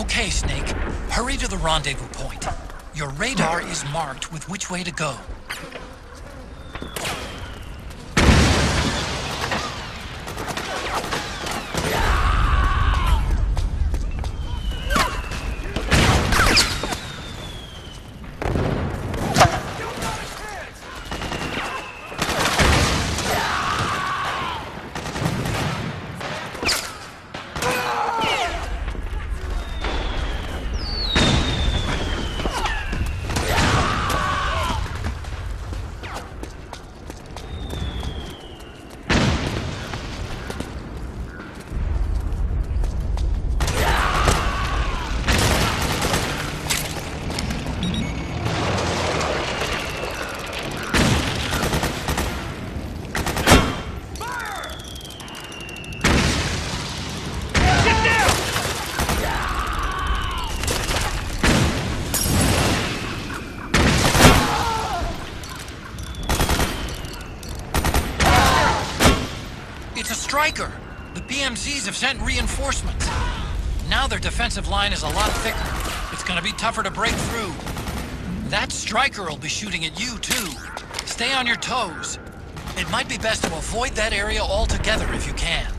Okay, Snake. Hurry to the rendezvous point. Your radar is marked with which way to go. Striker! The PMCs have sent reinforcements. Now their defensive line is a lot thicker. It's gonna be tougher to break through. That Striker will be shooting at you, too. Stay on your toes. It might be best to avoid that area altogether if you can.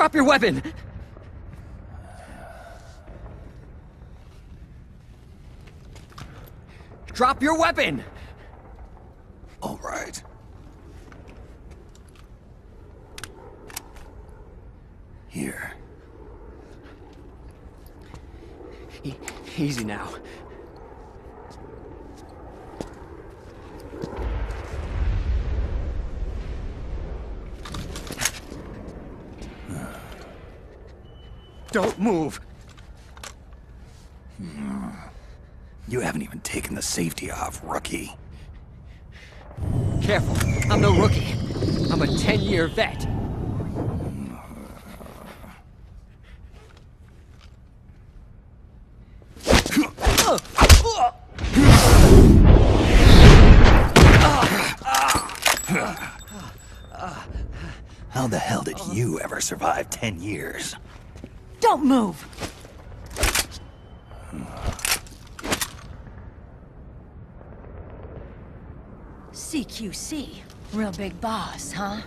Drop your weapon! Drop your weapon! All right. Here. Easy now. Don't move. You haven't even taken the safety off, rookie. Careful, I'm no rookie. I'm a 10-year vet. How the hell did you ever survive 10 years? Don't move! CQC. Real big boss, huh?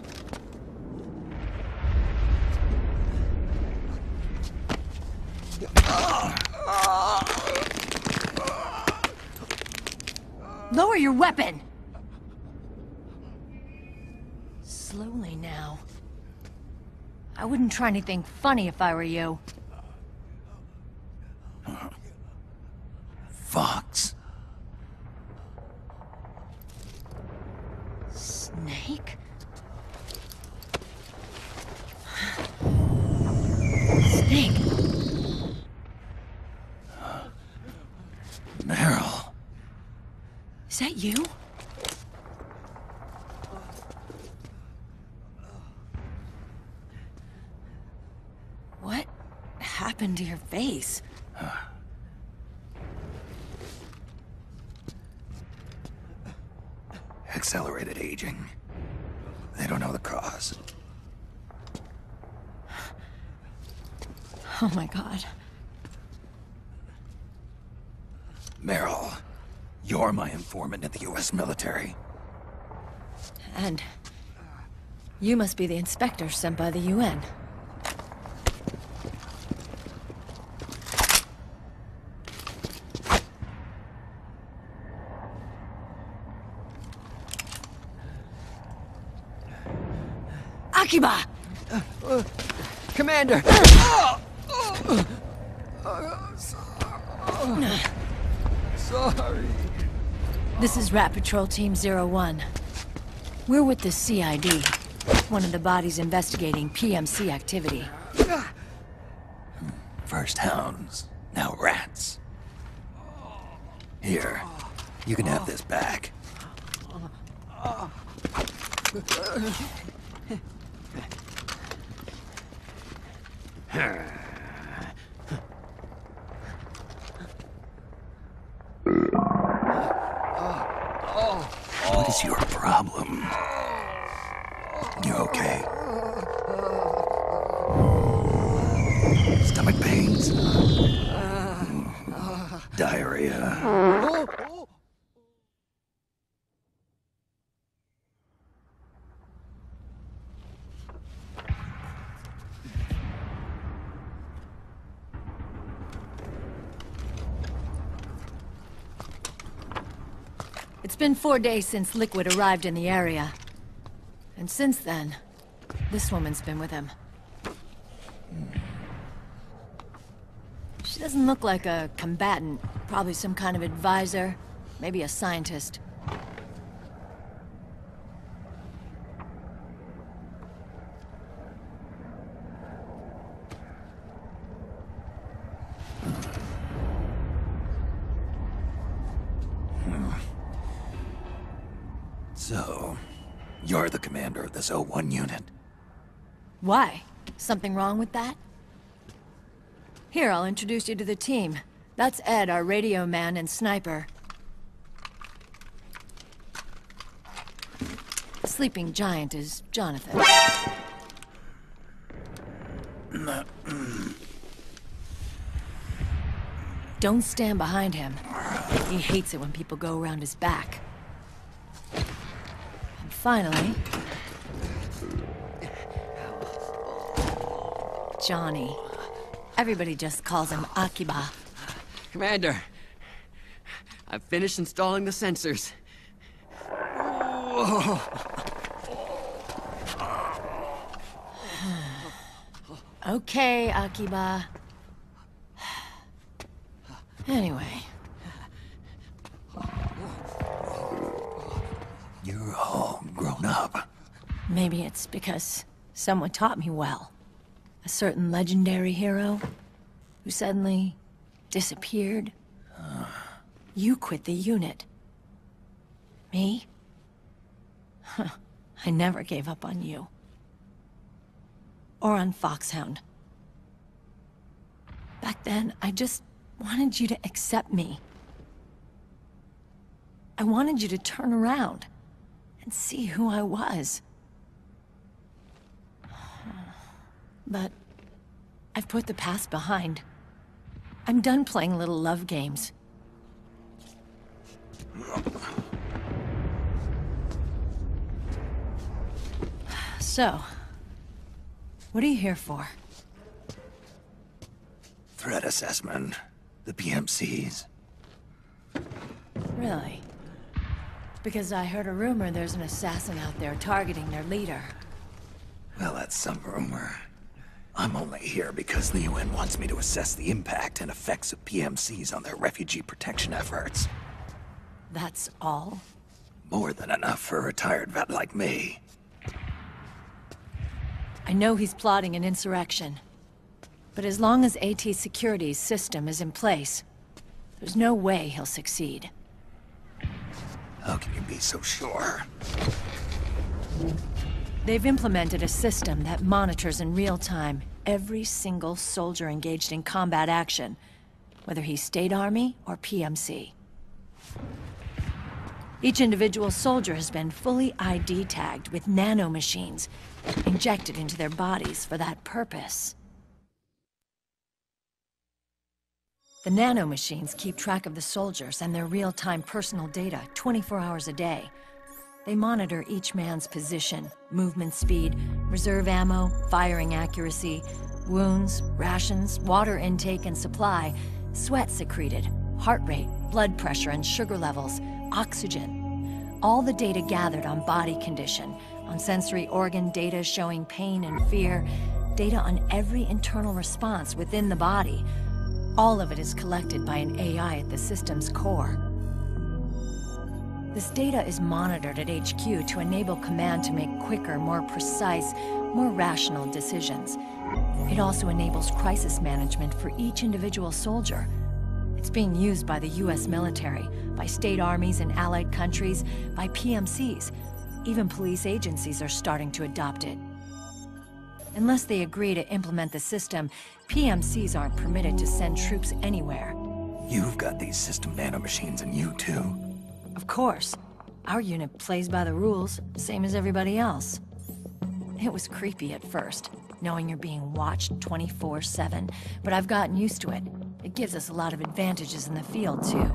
Lower your weapon! Slowly now. I wouldn't try anything funny if I were you. Fox. Snake? Snake? Meryl. Is that you? What happened to your face? Accelerated aging. They don't know the cause. Oh my god. Meryl, you're my informant in the US military. And you must be the inspector sent by the UN. Akiba! Commander! Sorry. This is Rat Patrol Team 01. We're with the CID, one of the bodies investigating PMC activity. First hounds, now rats. Here, you can have this back. What is your problem? You okay? Stomach pains? Diarrhea? It's been 4 days since Liquid arrived in the area. And since then, this woman's been with him. She doesn't look like a combatant. Probably some kind of advisor. Maybe a scientist. So, you're the commander of this O1 unit. Why? Something wrong with that? Here, I'll introduce you to the team. That's Ed, our radio man and sniper. The sleeping giant is Jonathan. Don't stand behind him. He hates it when people go around his back. And finally... Johnny. Everybody just calls him Akiba. Commander, I've finished installing the sensors. Okay, Akiba. Anyway. You're all grown up. Maybe it's because someone taught me well. A certain legendary hero who suddenly disappeared. You quit the unit. Me? Huh. I never gave up on you. Or on Foxhound. Back then, I just wanted you to accept me. I wanted you to turn around and see who I was. But I've put the past behind. I'm done playing little love games. So, what are you here for? Threat assessment. The PMCs. Really? Because I heard a rumor there's an assassin out there targeting their leader. Well, that's some rumor. I'm only here because the UN wants me to assess the impact and effects of PMCs on their refugee protection efforts. That's all? More than enough for a retired vet like me. I know he's plotting an insurrection. But as long as AT Security's system is in place, there's no way he'll succeed. How can you be so sure? They've implemented a system that monitors in real time every single soldier engaged in combat action, whether he's State Army or PMC. Each individual soldier has been fully ID tagged with nanomachines injected into their bodies for that purpose. The nanomachines keep track of the soldiers and their real-time personal data 24 hours a day. They monitor each man's position, movement speed, reserve ammo, firing accuracy, wounds, rations, water intake and supply, sweat secreted, heart rate, blood pressure and sugar levels, oxygen. All the data gathered on body condition, on sensory organ data showing pain and fear, data on every internal response within the body. All of it is collected by an AI at the system's core. This data is monitored at HQ to enable command to make quicker, more precise, more rational decisions. It also enables crisis management for each individual soldier. It's being used by the US military, by state armies in allied countries, by PMCs. Even police agencies are starting to adopt it. Unless they agree to implement the system, PMCs aren't permitted to send troops anywhere. You've got these system nanomachines in you, too. Of course. Our unit plays by the rules, same as everybody else. It was creepy at first, knowing you're being watched 24/7, but I've gotten used to it. It gives us a lot of advantages in the field, too.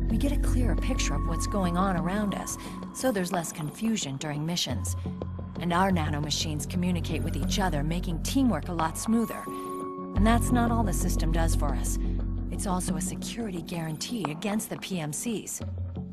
We get a clearer picture of what's going on around us, so there's less confusion during missions. And our nanomachines communicate with each other, making teamwork a lot smoother. And that's not all the system does for us. It's also a security guarantee against the PMCs.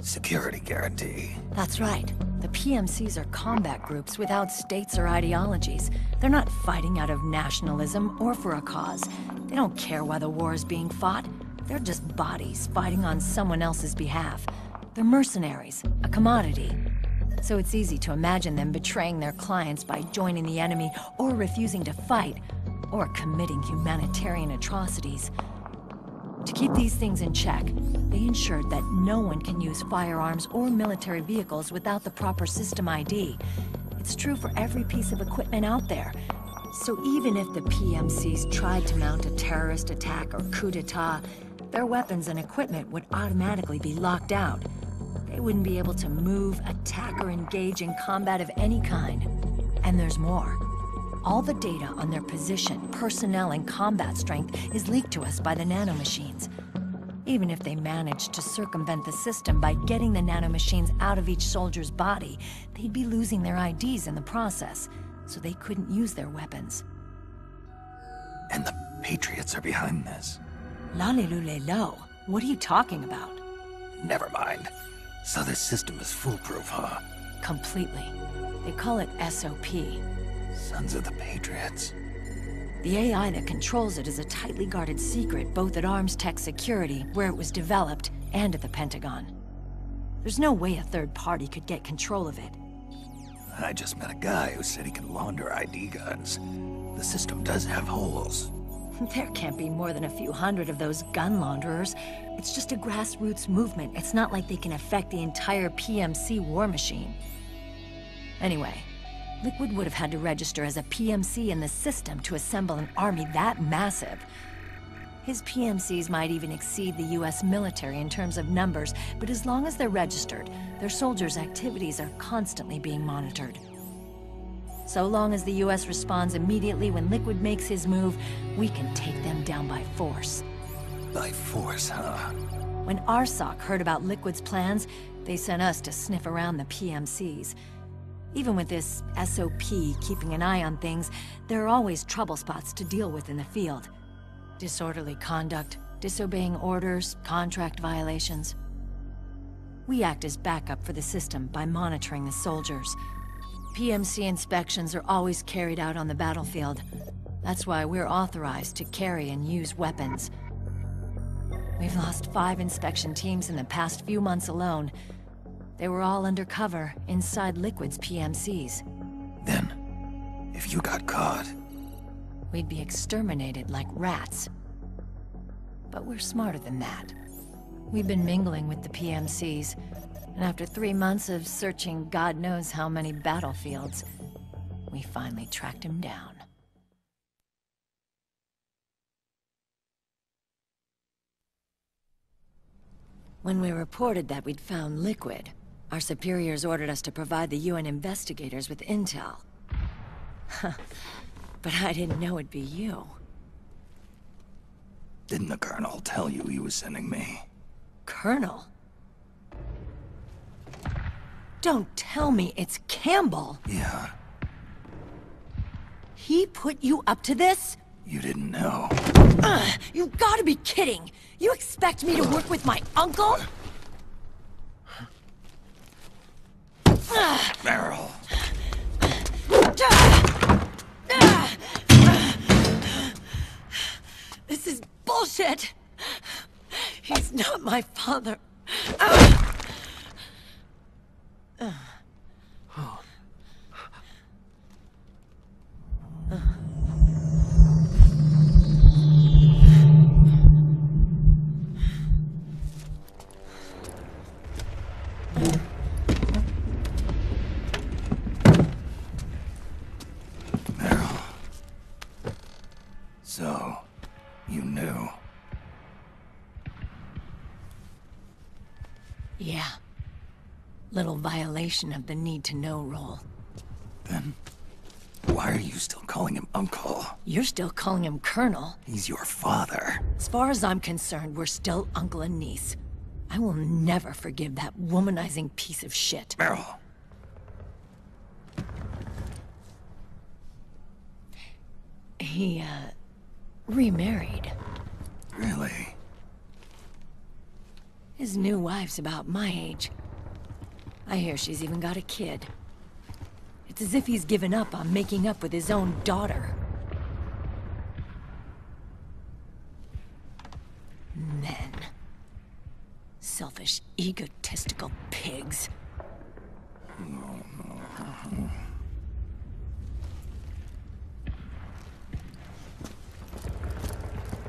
Security guarantee. That's right. The PMCs are combat groups without states or ideologies. They're not fighting out of nationalism or for a cause. They don't care why the war is being fought. They're just bodies fighting on someone else's behalf. They're mercenaries, a commodity. So it's easy to imagine them betraying their clients by joining the enemy or refusing to fight, or committing humanitarian atrocities. To keep these things in check, they ensured that no one can use firearms or military vehicles without the proper system ID. It's true for every piece of equipment out there. So even if the PMCs tried to mount a terrorist attack or coup d'etat, their weapons and equipment would automatically be locked out. They wouldn't be able to move, attack, or engage in combat of any kind. And there's more. All the data on their position, personnel, and combat strength is leaked to us by the nanomachines. Even if they managed to circumvent the system by getting the nanomachines out of each soldier's body, they'd be losing their IDs in the process, so they couldn't use their weapons. And the Patriots are behind this. Lalilulelo, what are you talking about? Never mind. So this system is foolproof, huh? Completely. They call it SOP. Sons of the Patriots. The AI that controls it is a tightly guarded secret both at Arms Tech Security, where it was developed, and at the Pentagon. There's no way a third party could get control of it. I just met a guy who said he can launder ID guns. The system does have holes. There can't be more than a few hundred of those gun launderers. It's just a grassroots movement. It's not like they can affect the entire PMC war machine. Anyway, Liquid would have had to register as a PMC in the system to assemble an army that massive. His PMCs might even exceed the US military in terms of numbers, but as long as they're registered, their soldiers' activities are constantly being monitored. So long as the US responds immediately when Liquid makes his move, we can take them down by force. By force, huh? When RSOC heard about Liquid's plans, they sent us to sniff around the PMCs. Even with this SOP keeping an eye on things, there are always trouble spots to deal with in the field. Disorderly conduct, disobeying orders, contract violations. We act as backup for the system by monitoring the soldiers. PMC inspections are always carried out on the battlefield. That's why we're authorized to carry and use weapons. We've lost 5 inspection teams in the past few months alone. They were all undercover inside Liquid's PMCs. Then, if you got caught... We'd be exterminated like rats. But we're smarter than that. We've been mingling with the PMCs, and after 3 months of searching God knows how many battlefields, we finally tracked him down. When we reported that we'd found Liquid, our superiors ordered us to provide the UN investigators with intel. But I didn't know it'd be you. Didn't the Colonel tell you he was sending me? Colonel? Don't tell me it's Campbell! Yeah. He put you up to this? You didn't know. You gotta be kidding! You expect me to work with my uncle? Meryl. This is bullshit! He's not my father. Meryl. So, you knew. Yeah. Little violation of the need-to-know rule. Then, why are you still calling him Uncle? You're still calling him Colonel. He's your father. As far as I'm concerned, we're still uncle and niece. I will never forgive that womanizing piece of shit. Meryl. He, remarried. Really? His new wife's about my age. I hear she's even got a kid. It's as if he's given up on making up with his own daughter. Men. Selfish, egotistical pigs.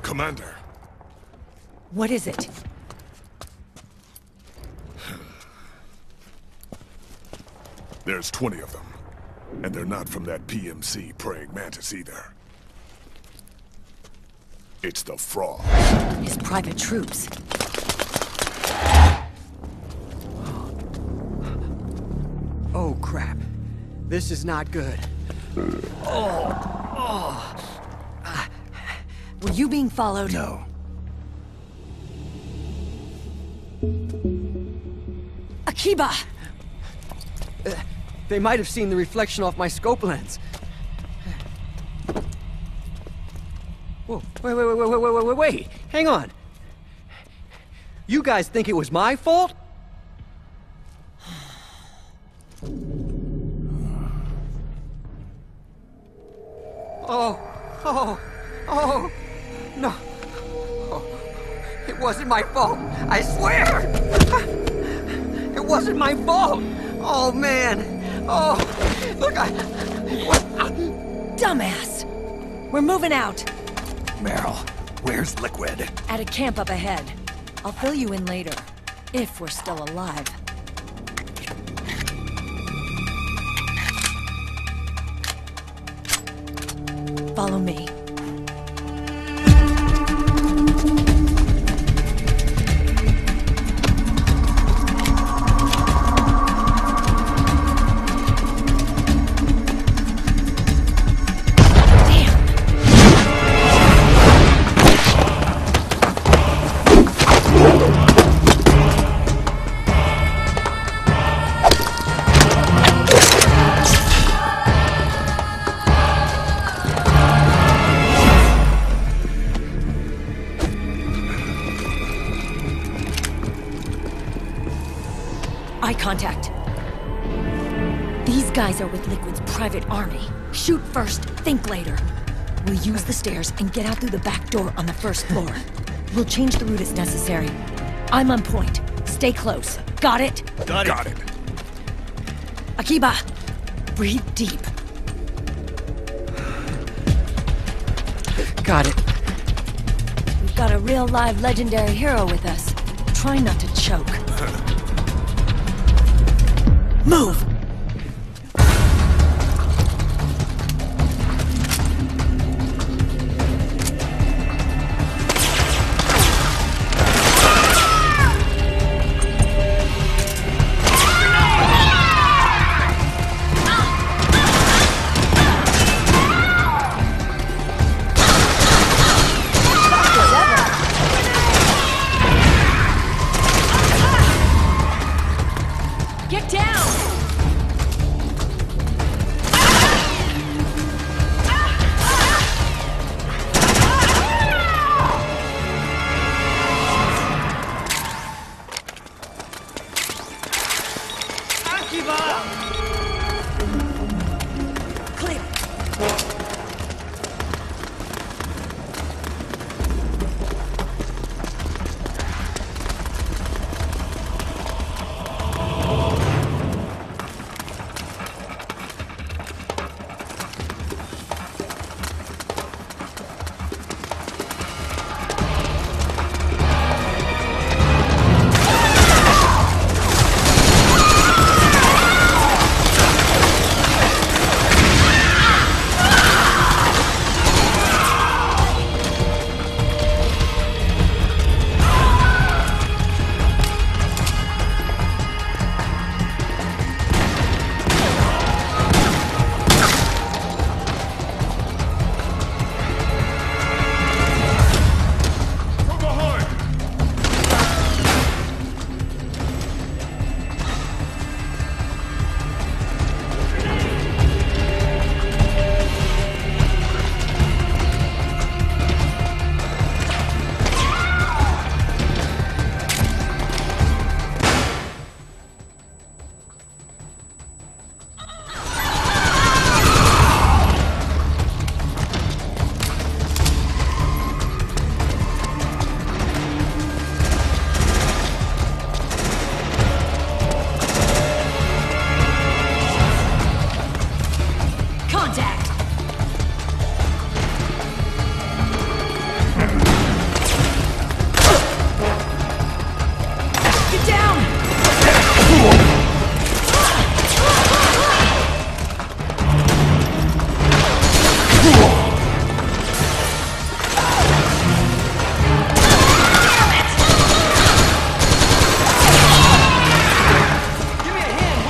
Commander. What is it? There's 20 of them. And they're not from that PMC praying mantis either. It's the Frog. His private troops. Oh, crap. This is not good. Were you being followed? No. Akiba! They might have seen the reflection off my scope lens. Whoa, wait. Hang on. You guys think it was my fault? Oh, no. Oh, it wasn't my fault, I swear! It wasn't my fault! Oh, man! Oh! Look, Dumbass! We're moving out. Meryl, where's Liquid? At a camp up ahead. I'll fill you in later. If we're still alive. Follow me. Eye contact. These guys are with Liquid's private army. Shoot first, think later. We'll use the stairs and get out through the back door on the first floor. We'll change the route as necessary. I'm on point. Stay close. Got it? Got it. Akiba, breathe deep. got it. We've got a real live legendary hero with us. Try not to choke. Move! Get down! Clear. Contact! Get down! Give me a hand.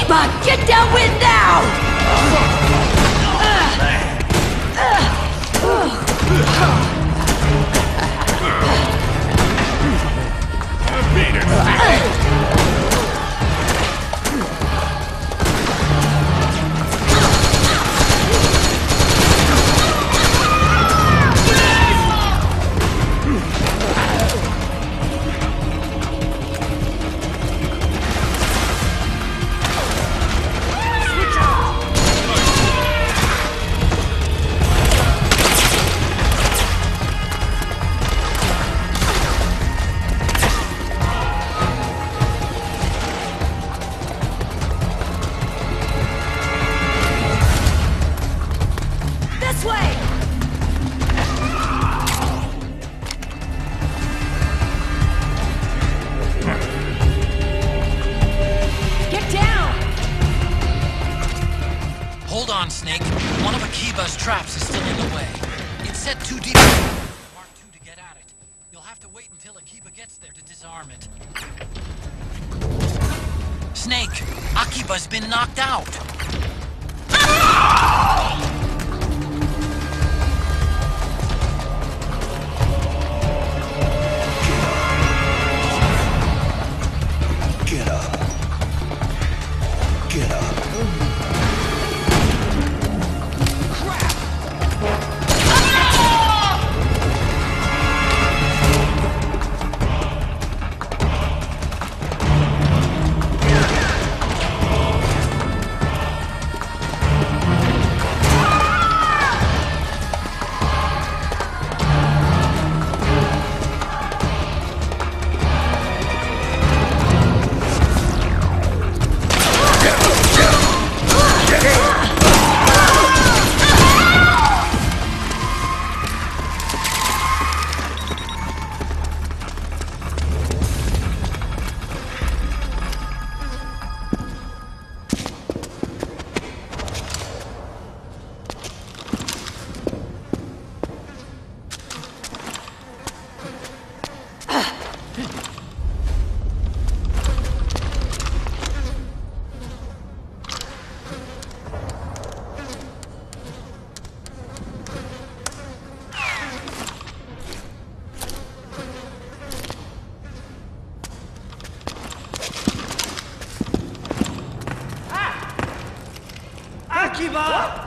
spot! Get down with now! This way! Get down! Hold on, Snake. One of Akiba's traps is still in the way. It's set too deep for Mark II to get at it. You'll have to wait until Akiba gets there to disarm it. Snake, Akiba's been knocked out. Get up. Get up. Akiba!